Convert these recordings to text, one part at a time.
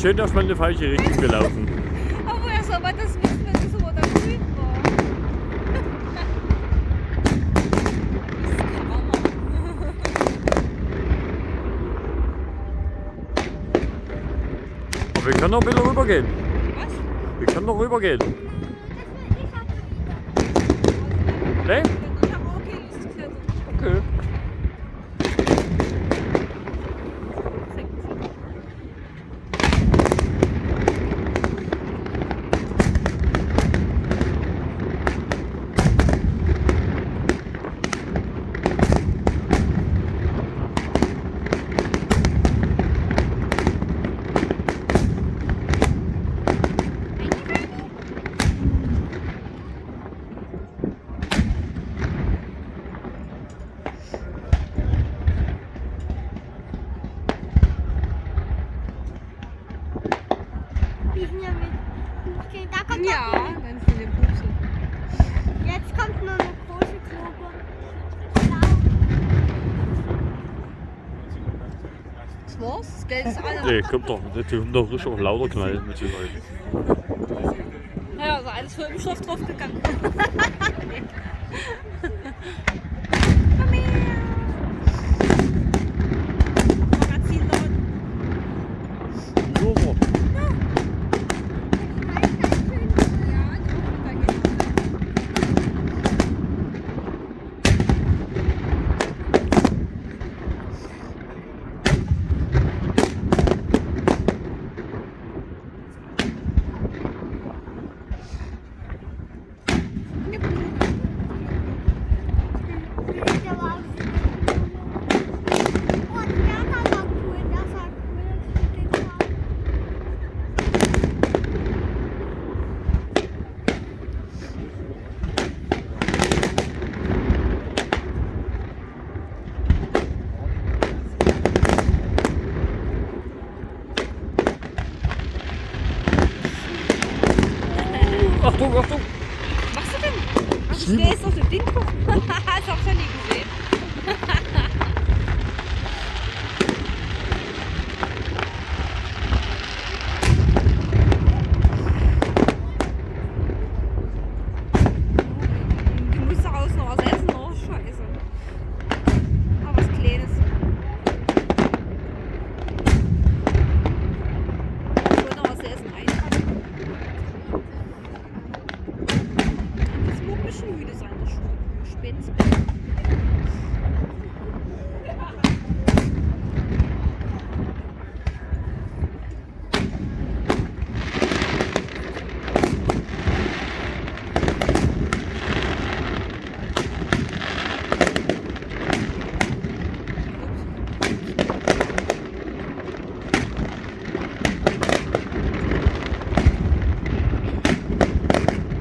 schön erstmal in die falsche Richtung gelaufen. Aber woher soll man das wissen, wenn das so da grün war? Aber wir können noch ein bisschen rübergehen. Was? Wir können noch rübergehen. Ne? Ich habe auch keine Lust zu klettern. Okay. Die sind ja mit. Okay, da kommt Ja, noch dann sind wir Buchse. Jetzt kommt noch eine große Glocke. Das war's? Das Geld ist alle. Nee, kommt doch. Die haben doch richtig auf lauter knallen mit Sicherheit. Ja, also alles für Impfstoff draufgegangen. Komm her! Magazinladen. Super. Ja, da geht's. Der war. Oh, der war cool. Das war cool. Achtung, Achtung. Was machst du denn? Ach, ich stehe jetzt auf dem Ding gucken. Das hab ich ja nie gesehen. Du musst daraus noch was essen, oh Scheiße. Aber was Kleines. Ich wollte noch was zu essen einpacken. Das muss ein bisschen müde sein, das schon. Spätes Bett.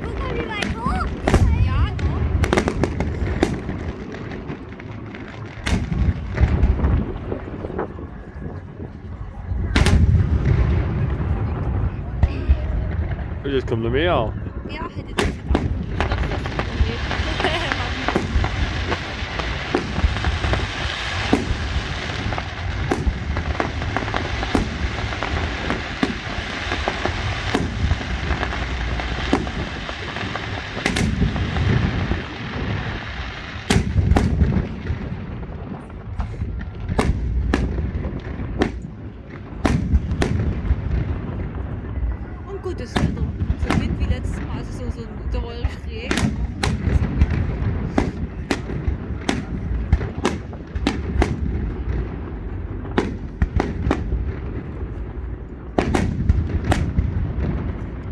Guck mal, wie weit hoch. Ja, noch. Und jetzt kommt noch mehr. Ja, hätte ich nicht gedacht. Ich dachte, das ist ein Problem. Und gutes Wetter. So Wind wie letztes Mal, also so ein dauernd Regen.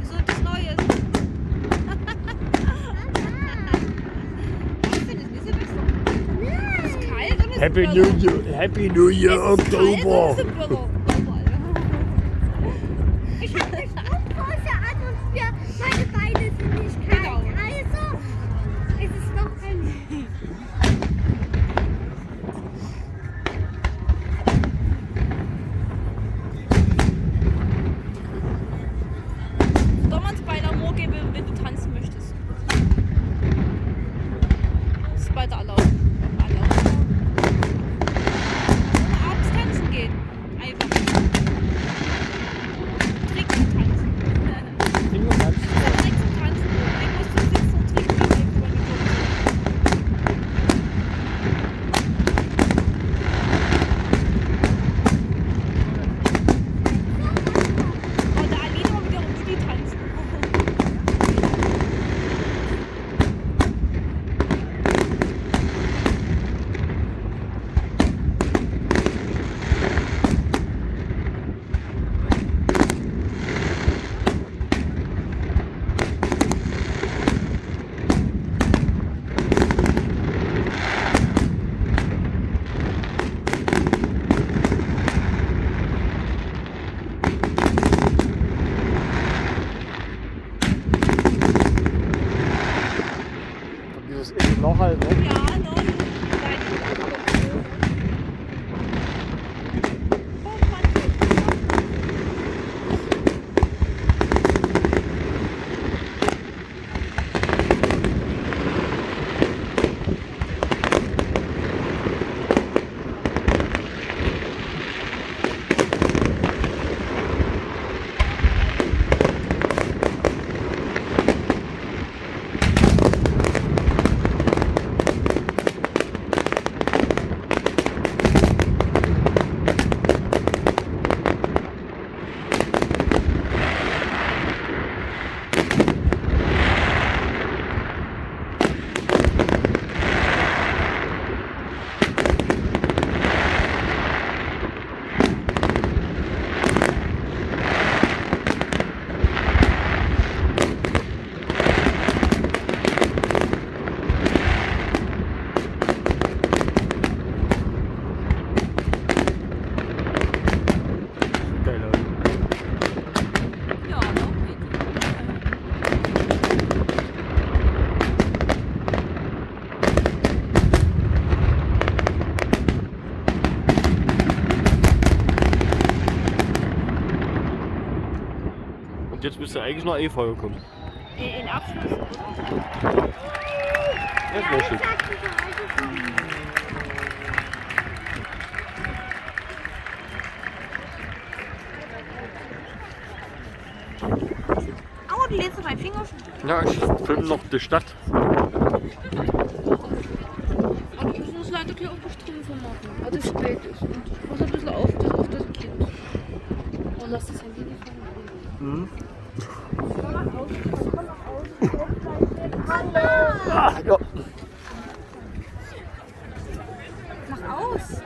So etwas Neues. Ich finde es nicht so besser. Es ist kalt und es ist Happy Böller. New Year, Happy New Year, Es ist kalt und Oktober. es ist Böller. Ich habe eine Strumpfhose an und meine Beine sind nicht kalt. Genau. Also ist es noch ein. Soll man es bei der Moor geben, wenn du tanzen möchtest? Das ist bei der erlaubt. Abends tanzen gehen. Einfach. Dieses innen noch halt, ne? Ja, noch. Nein. Oh Mann. Geil, Ja, noch mit. Und jetzt müsste eigentlich noch E-Feuer kommen. In Abschluss. Das wäre schön. Aua, du lädst auf meinen Finger. Ja, ich filme noch die Stadt. Aber ich muss leider gleich auf die Strümpfe machen, weil es spät ist. Und ich muss ein bisschen auf das Kind. Oh, lass das Handy nicht fallen. Mhm. Hallo. Ah, ja. Mach aus.